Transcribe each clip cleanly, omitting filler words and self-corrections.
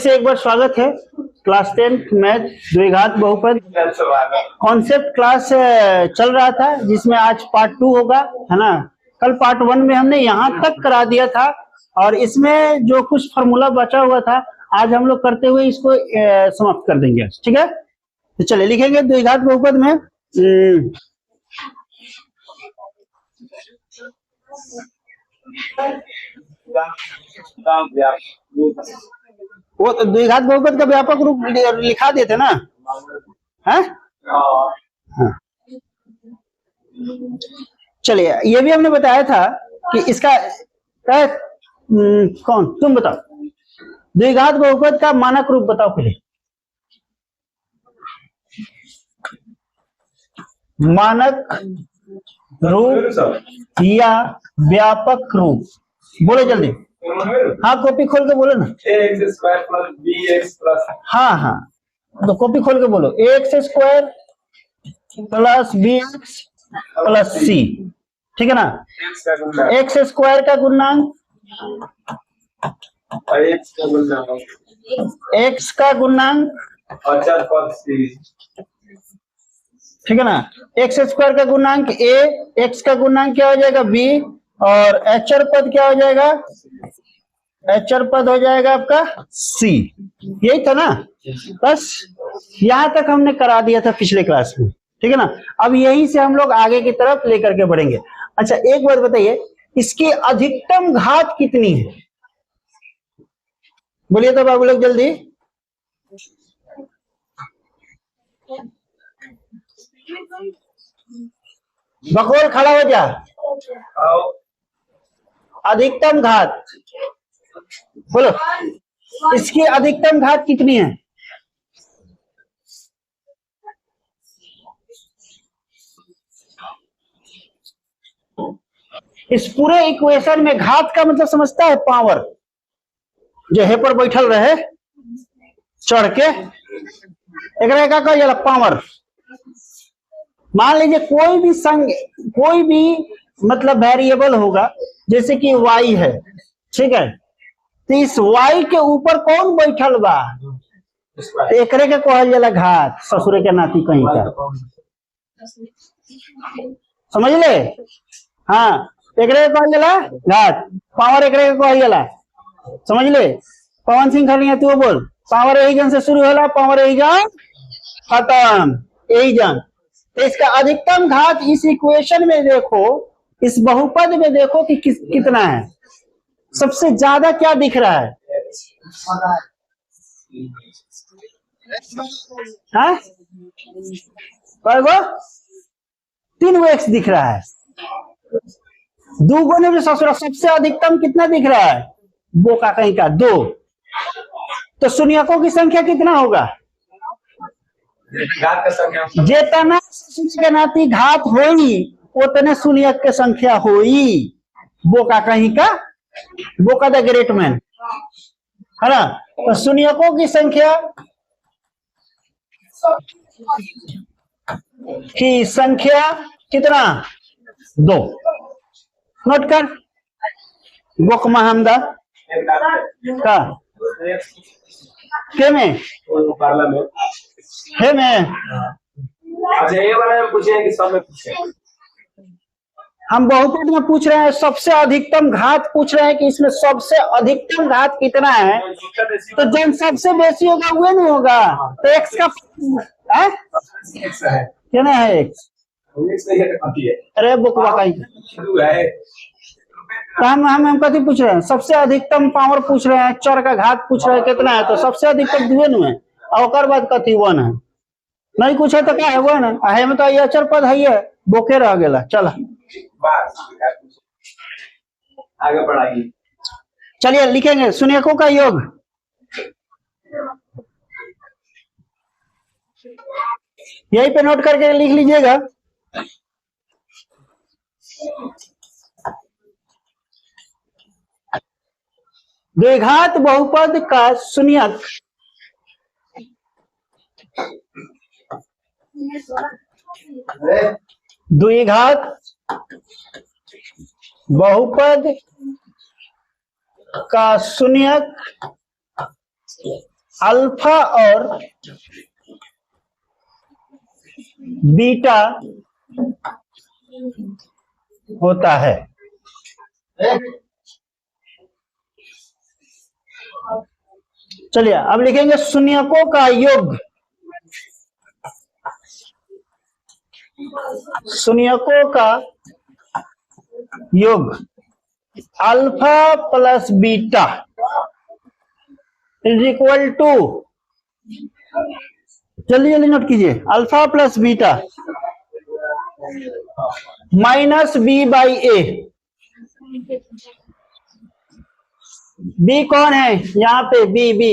से एक बार स्वागत है। क्लास 10 मैथ द्विघात बहुपद कॉन्सेप्ट क्लास चल रहा था, जिसमें आज पार्ट 2 होगा, है ना। कल पार्ट 1 में हमने यहाँ तक करा दिया था और इसमें जो कुछ फॉर्मूला बचा हुआ था आज हम लोग करते हुए इसको समाप्त कर देंगे। ठीक है, तो चलिए लिखेंगे द्विघात बहुपद में। वो तो द्विघात बहुपद का व्यापक रूप लिखा देते ना, है? हाँ। चलिए, ये भी हमने बताया था कि इसका कौन, तुम बताओ, द्विघात बहुपद का मानक रूप बताओ पहले। मानक रूप या व्यापक रूप, बोलो जल्दी। हाँ, कॉपी खोल के बोलो ना। ax square plus bx plus, हाँ, तो कॉपी खोल के बोलो। ax square plus bx plus c, ठीक है ना। x स्क्वायर का गुणांक, x का गुणांक अचर पद c, ठीक है ना। x स्क्वायर का गुणांक a, x का गुणांक क्या हो जाएगा b, और अचर पद क्या हो जाएगा, अचर पद हो जाएगा आपका c। यही था ना, बस यहां तक हमने करा दिया था पिछले क्लास में, ठीक है ना। अब यहीं से हम लोग आगे की तरफ लेकर के बढ़ेंगे। अच्छा, एक बात बताइए, इसकी अधिकतम घात कितनी है? बोलिए तो बाबू लोग जल्दी। बकौल खड़ा हो जा। अधिकतम घात बोलो, इसकी अधिकतम घात कितनी है? इस पूरे इक्वेशन में घात का मतलब समझता है पावर, जो है पर बैठल रहे चढ़ के, एक का कहा पावर। मान लीजिए कोई भी मतलब वेरिएबल होगा, जैसे कि y है, ठीक है, तो इस y के ऊपर कौन बैठल बा, एकरे के कहल जाला घात, ससुरे के नाती कहीं का, समझ ले। हाँ, एकरे के कहल जाला घात, पावर एकरे के कहल जाला, समझ ले। पवन सिंह खड़िया तू बोल, पावर यही जन से शुरू होला, पावर यही जन खत्म, यही जन। तो इसका अधिकतम घात इस इक्वेशन में देखो, इस बहुपद में देखो कि कितना है। सबसे ज्यादा क्या दिख रहा है? हाँ, 3 x दिख रहा है। दुगुने में ससुरा सबसे अधिकतम कितना दिख रहा है? बोका कहीं का 2। तो शून्यकों की संख्या कितना होगा? जितना ससुर के नाती घात होई उतने शून्यक के संख्या होई। बोका कहीं का, बोका द ग्रेट मैन, है ना। तो शून्यकों की संख्या कितना? 2। नोट कर, बोक महमदा का के में है में। अच्छा, ये वाला पूछे कि सब में पूछे? हम बहुपद में पूछ रहे हैं, सबसे अधिकतम घात पूछ रहे हैं कि इसमें सबसे अधिकतम घात कितना है। तो जब सबसे बेसी होगा वो नहीं होगा, तो x का कितना है? x अरे बुकवा का तो हम कथी पूछ रहे हैं? सबसे अधिकतम पावर पूछ रहे हैं, चर का घात पूछ रहे हैं कितना है। तो सबसे अधिकतम दुए है, और बाद कथी 1 है। नहीं कुछ है तो क्या है 1 है में, तो ये अचर पद है, बोके रह गया। चला आगे बढ़ाइए। चलिए लिखेंगे शून्यकों का योग। यही पे नोट करके लिख लीजिएगा। द्विघात बहुपद का शून्यक द्विघात बहुपद का शून्यक अल्फा और बीटा होता है। चलिए अब लिखेंगे शून्यकों का योग। शून्यकों का योग alpha plus beta is equal to, जल्दी जल्दी नोट कीजिए, alpha plus beta minus b by a. B कौन है यहाँ पे? बी बी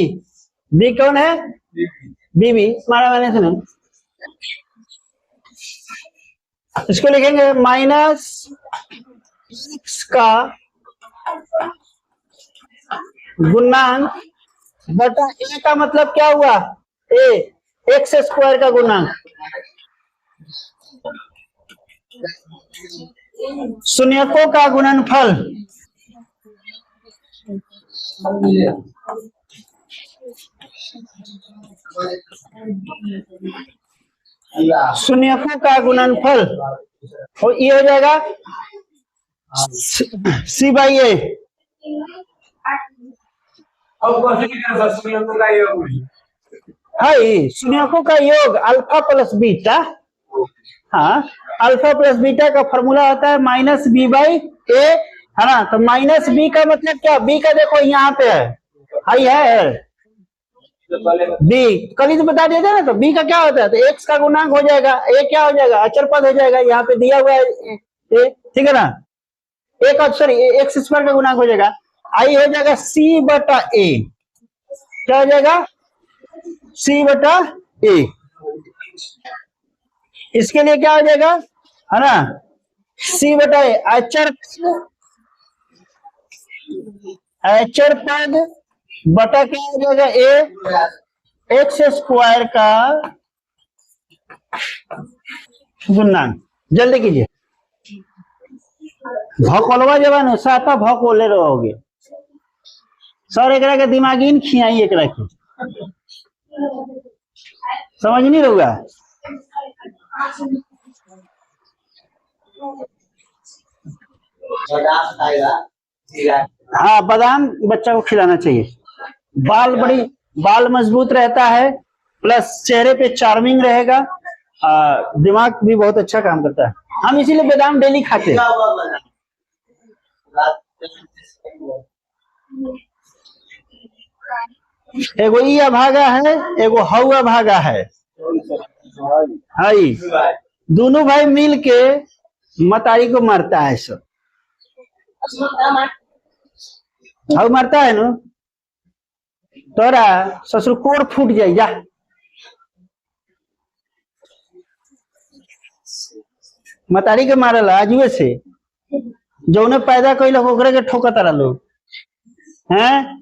बी कौन है? बी बी मारा मैंने सुना। इसको लिखेंगे माइनस सिक्स का गुणांक बटा ए का मतलब क्या हुआ? ए एक्स स्क्वायर का गुणांक। शून्यकों का गुणनफल शून्यकों का गुणनफल ये हो जाएगा सी बाई ए। हाई शून्यकों का योग अल्फा प्लस बीटा। हाँ, अल्फा प्लस बीटा का फॉर्मूला होता है माइनस बी बाई ए, है ना। तो माइनस बी का मतलब क्या? बी का देखो यहाँ पे है, हाई है बी, कल ही तो बता दिया था ना। तो बी का क्या होता है? तो एक्स का गुणांक हो जाएगा, ए क्या हो जाएगा? अचर पद हो जाएगा, यहाँ पे दिया हुआ है ए, ठीक है ना। एक अक्षर एक्स स्क्वायर का गुणांक हो जाएगा, आई हो जाएगा सी बटा ए। क्या हो जाएगा? सी बटा ए। इसके लिए क्या हो जाएगा, है ना, सी बटा ए। अचर पद बटा क्या हो जाएगा? ए एक्स स्क्वायर का गुणांक। जल्दी कीजिए, भौकोलवा जवान साता भौकोले रहोगे सर। एक के दिमागी खियाई, एक की समझ नहीं रहुआ। हाँ, बादाम बच्चा को खिलाना चाहिए। बाल मजबूत रहता है, प्लस चेहरे पे चार्मिंग रहेगा, दिमाग भी बहुत अच्छा काम करता है। हम इसीलिए बादाम डेली खाते हैं। एगो ई अभागा है, एगो हऊ अभागा है। हाई दोनों भाई मिल के मतारी को मारता है। सब हऊ मारता है ना, तोरा ससुर कोड़ फूट जाए जा। मतारी के मारल आजुए से, जो उन्हें पैदा कैल ओकरे के ठोकत रहा लोग हैं।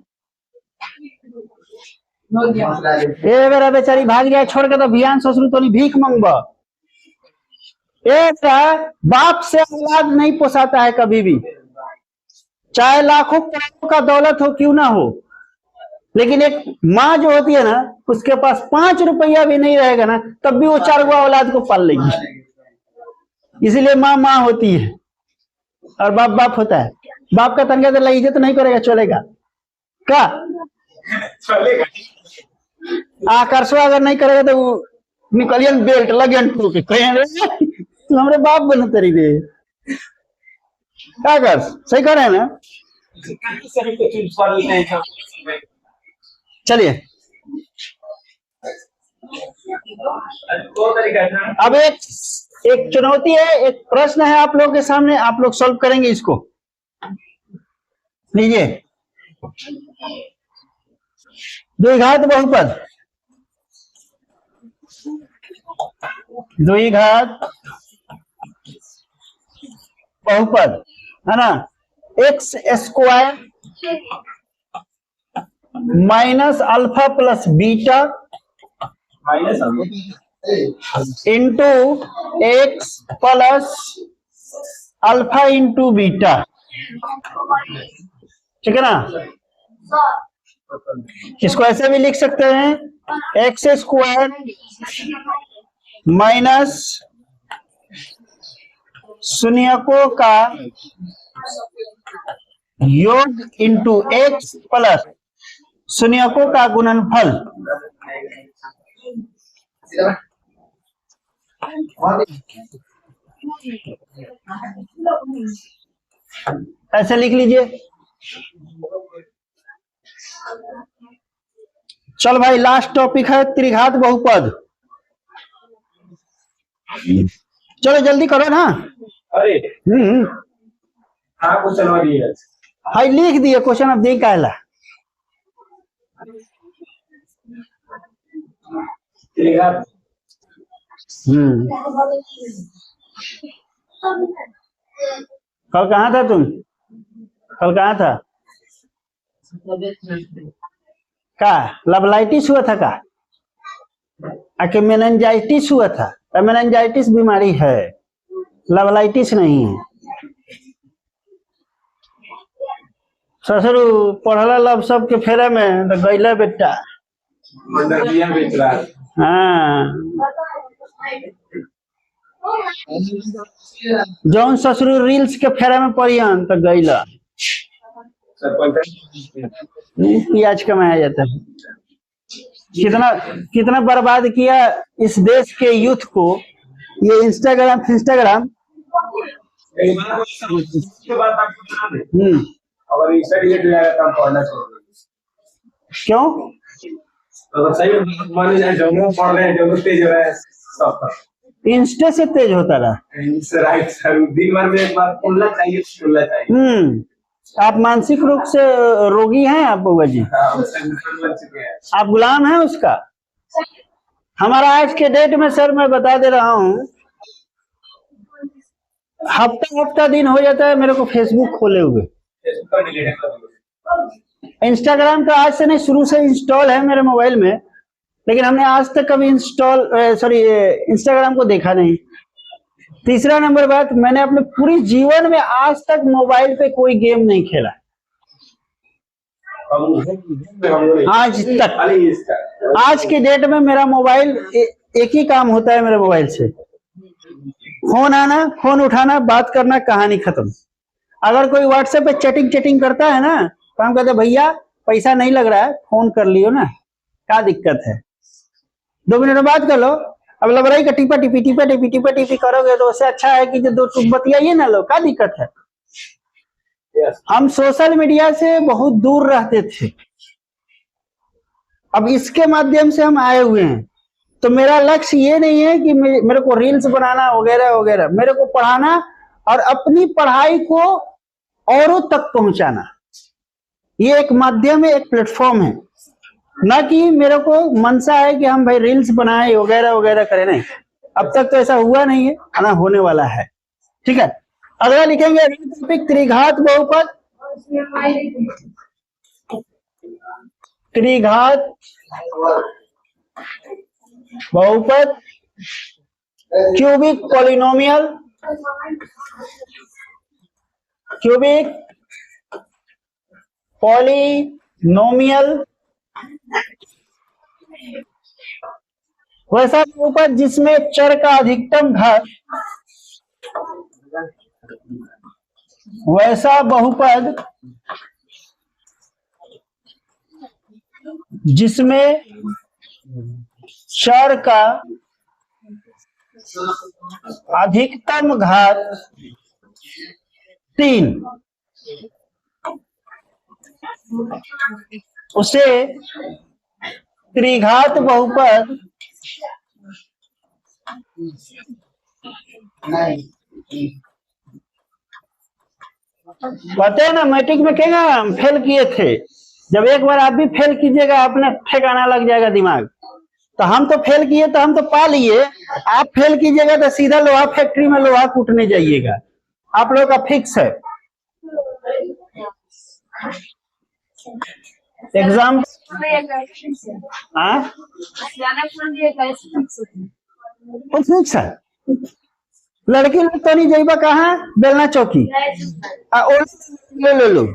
ए बेरा बेचारी भाग जाए छोड़ के, तो भियान ससुर तो भीख मंगबा। एक बाप से औलाद नहीं पोसाता है कभी भी, चाहे लाखों करोड़ों का दौलत हो क्यों ना हो। लेकिन एक माँ जो होती है ना, उसके पास 5 रुपया भी नहीं रहेगा ना, तब भी वो 4 औलाद को पाल लेगी। इसीलिए माँ माँ होती है और बाप बाप होता है। बाप का तनख्वाह तो इज्जत नहीं करेगा, चलेगा क्या? चलेगा। आकर्षण अगर नहीं करेगा तो निकलियन बेल्ट लगियन ठोक के कहें तू हमारे बाप बन तरी रे। क्या कर सही कर रहे हैं ना। चलिए अब एक चुनौती है, एक प्रश्न है आप लोगों के सामने, आप लोग सॉल्व करेंगे इसको। लीजिए, द्विघात बहुपद, द्विघात बहुपद है ना, x square minus alpha plus beta into x plus alpha into beta, ठीक है ना। इसको ऐसे भी लिख सकते हैं, एक्स स्क्वायर माइनस शून्यकों का योग इंटू एक्स प्लस शून्यकों का गुणनफल। ऐसे लिख लीजिए। चल भाई, लास्ट टॉपिक है त्रिघात बहुपद। चलो जल्दी करो ना। अरे हाँ, क्वेश्चन हाई लिख दिए क्वेश्चन, अब देख कहला। कल कहाँ था तुम? कल कहाँ था? का लबलाइटिस हुआ था? का आके मेनिंजाइटिस हुआ था? मेनिंजाइटिस बीमारी है, लबलाइटिस नहीं है। ससुर पढ़ला लब सब के फेरे में तो गईला बेटा। हाँ, जौन ससुर रील्स के फेरे में पड़ियन तो गईला। प्याज कमाया जाता है। कितना बर्बाद किया इस देश के यूथ को ये इंस्टाग्राम। अगर इंस्टा डिलीट हो जाएगा तो पढ़ना छोड़ दो। क्यों? अगर सही मान जाए जो पढ़ रहे हैं, जो तेज हो रहा है सब इंस्टा से तेज होता रहा। इंस्टा राइट सर, दिन भर में एक बार खुलना चाहिए। आप मानसिक रूप से रोगी हैं आप बउआ जी? आप गुलाम हैं उसका। हमारा आज के डेट में सर मैं बता दे रहा हूँ, हफ्ता दिन हो जाता है मेरे को फेसबुक खोले हुए। इंस्टाग्राम तो आज से नहीं, शुरू से इंस्टॉल है मेरे मोबाइल में, लेकिन हमने आज तक कभी इंस्टाग्राम को देखा नहीं। तीसरा नंबर बात, मैंने अपने पूरी जीवन में आज तक मोबाइल पे कोई गेम नहीं खेला आज तक। आज के डेट में मेरा मोबाइल एक ही काम होता है मेरे मोबाइल से, फोन आना, फोन उठाना, बात करना, कहानी खत्म। अगर कोई व्हाट्सएप पे चैटिंग करता है ना तो हम कहते भैया पैसा नहीं लग रहा है, फोन कर लियो ना, क्या दिक्कत है, 2 मिनट में बात कर लो। अब लबराई का टिपा टिपी करोगे तो उससे अच्छा है कि जो 2 टूक बतियाइए ना लो, क्या दिक्कत है। हम सोशल मीडिया से बहुत दूर रहते थे, अब इसके माध्यम से हम आए हुए हैं। तो मेरा लक्ष्य ये नहीं है कि मेरे को रील्स बनाना वगैरह वगैरह, मेरे को पढ़ाना और अपनी पढ़ाई को औरों तक पहुंचाना। ये एक माध्यम है, एक प्लेटफॉर्म है, ना कि मेरे को मनसा है कि हम भाई रील्स बनाए वगैरह वगैरह करें। नहीं, अब तक तो ऐसा हुआ नहीं है, ना होने वाला है। ठीक है, अगला लिखेंगे टॉपिक त्रिघात बहुपद। त्रिघात बहुपद, क्यूबिक पॉलिनोमियल, क्यूबिक पॉलिनोमियल वैसा बहुपद जिसमें चर का अधिकतम घात, वैसा बहुपद जिसमें चर का अधिकतम घात 3, उसे त्रिघात बहुपद पता है ना। मैट्रिक में क्या हम फेल किए थे, जब एक बार आप भी फेल कीजिएगा अपने ठिकाना लग जाएगा दिमाग। तो हम तो फेल किए तो हम तो पा लिए, आप फेल कीजिएगा तो सीधा लोहा फैक्ट्री में लोहा कूटने जाइएगा, आप लोगों का फिक्स है। एग्जाम फिक्स है। लड़की लोग तो नहीं जाइबा कहाँ, बेलना चौकी ले लो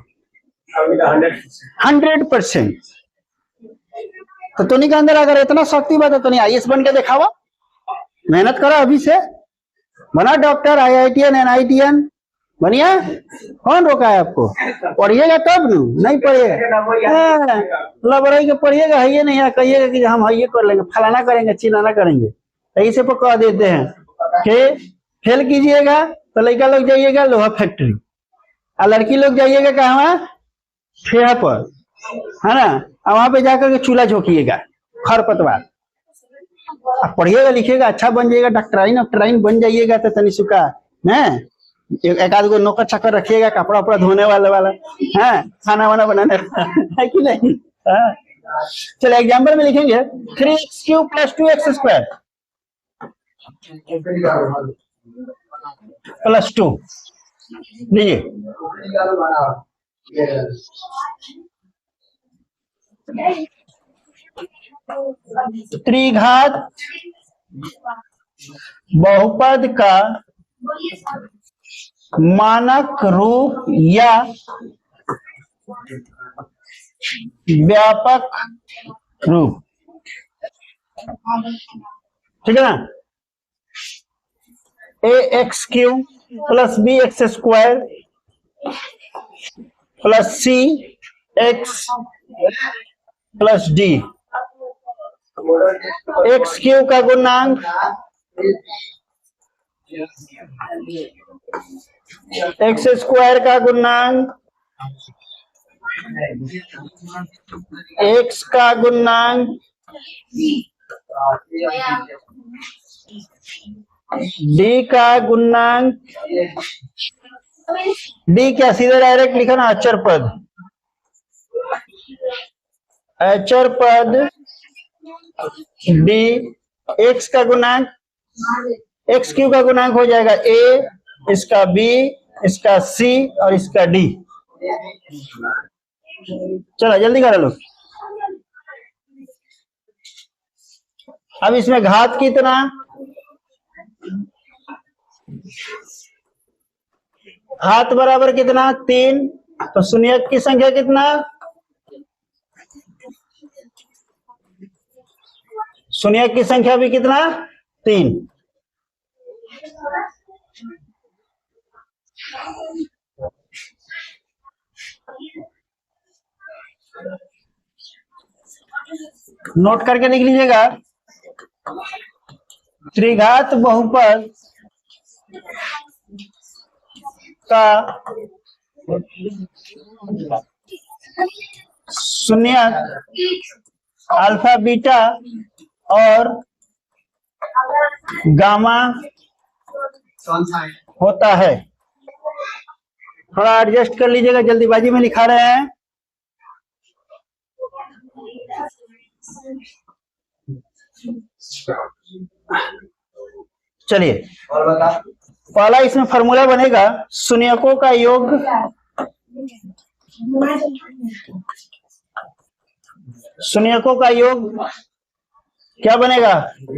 100%। तो तुनी के अंदर अगर इतना शक्ति बा तो तुनी आईएएस बन के दिखावा, मेहनत करो अभी से, बना डॉक्टर, आईआईटीएन, एनआईटीएन बनिया। कौन रोका है आपको? पढ़िएगा तब नहीं पढ़िएगा लबराई के पढ़िएगा, है ये नहीं कहिएगा कि हम ये कर लेंगे, फलाना करेंगे, चिलाना करेंगे, यही से कह देते हैं कि फेल कीजिएगा तो लड़का लोग जाइएगा लोहा फैक्ट्री, और लड़की लोग जाइएगा कहाँ? ठेहा पर, है ना, और वहां पे जाकर के चूल्हा झोंकिएगा, खरपतवार। आप पढ़िएगा लिखिएगा, अच्छा बन जाइएगा, डॉक्टराइन बन जाइएगा तो तनी सुखा न एक आध गो नौकर चाकर रखिएगा, कपड़ा उपड़ा धोने वाला है, खाना वाना बनाने है कि नहीं? चलो एग्जाम्पल में लिखेंगे 3x³ + 2x² + 2 लीजिए। त्रिघात बहुपद का मानक रूप या व्यापक रूप, ठीक है ना? ax³ + bx² + cx + d। x³ का गुणांक x² का गुणांक, x का गुणांक, d का गुणांक, d क्या सीधे डायरेक्ट लिखा ना, अचर पद, अचर पद d, x का गुणांक, x³ का गुणांक हो जाएगा a, इसका b, इसका c और इसका d। चलो जल्दी करो लोग। अब इसमें घात कितना? घात बराबर कितना? 3। तो शून्यक की संख्या कितना? शून्यक की संख्या भी कितना? 3। नोट करके लिख लीजिएगा। त्रिघात बहुपद का शून्यक अल्फा बीटा और गामा होता है। थोड़ा एडजस्ट कर लीजिएगा, जल्दीबाजी में लिखा रहे हैं। चलिए पहला इसमें फॉर्मूला बनेगा शून्यकों का योग, शून्यकों का योग क्या बनेगा?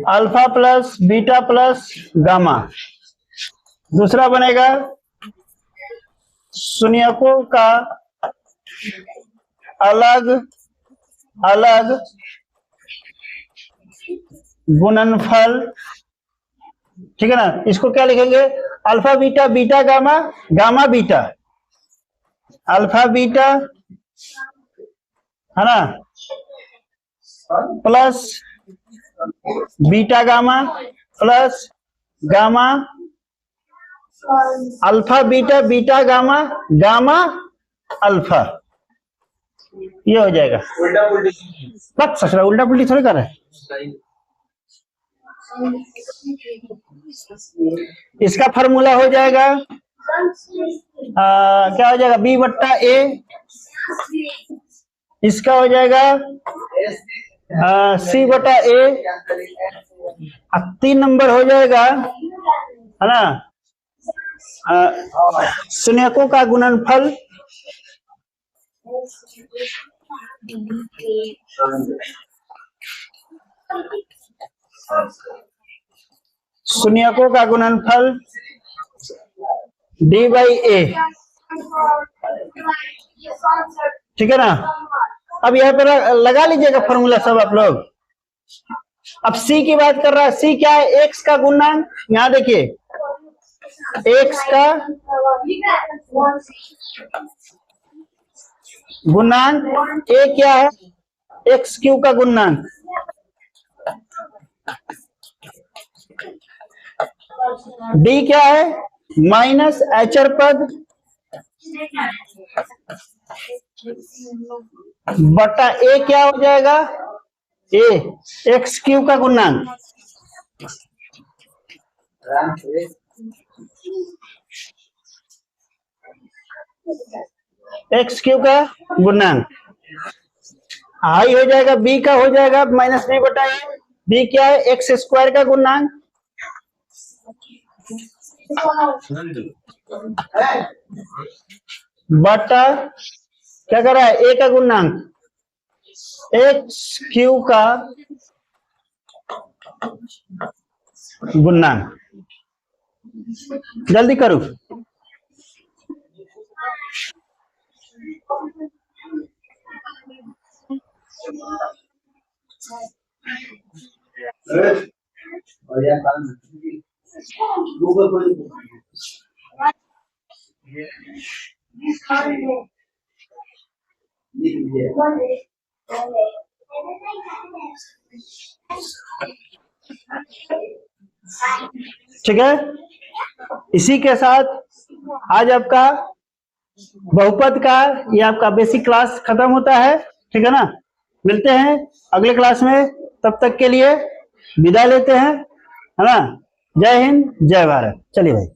Alpha plus beta plus gamma. दूसरा बनेगा शून्यकों का अलग अलग गुणनफल, ठीक है ना? इसको क्या लिखेंगे? Alpha beta, beta gamma, gamma beta, alpha beta, है ना, plus beta gamma plus gamma, alpha beta, beta gamma, gamma alpha, ये हो जाएगा। उल्टा पुल्टी बस ससुरा उल्टा पुल्टी थोड़ी कर रहे हैं। इसका फॉर्मूला हो जाएगा क्या हो जाएगा? b/a, इसका हो जाएगा c/a, 3 नंबर हो जाएगा, है ना, शून्यकों का गुणनफल, शून्यकों का गुणनफल d/a, ठीक है ना? अब यहाँ पे लगा लीजिएगा फॉर्मूला सब आप लोग। अब सी की बात कर रहा है, सी क्या है? एक्स का गुणांक। यहाँ देखिए एक्स का गुणांक, ए क्या है? एक्स क्यू का गुणांक। डी क्या है? माइनस एचर पद बटा ए क्या हो जाएगा? ए एक्स क्यू का गुणांक। एक्स क्यू का गुणांक हाई हो जाएगा, बी का हो जाएगा माइनस बी बटा ए। बी क्या है? एक्स स्क्वायर का गुणांक बटा क्या कर रहा है? ए का गुणांक, एक्स क्यू का गुणांक। जल्दी करो। ठीक है, इसी के साथ आज आपका बहुपद का ये आपका बेसिक क्लास खत्म होता है। ठीक है ना, मिलते हैं अगले क्लास में, तब तक के लिए विदा लेते हैं, है ना। जय हिंद, जय भारत। चलिए भाई।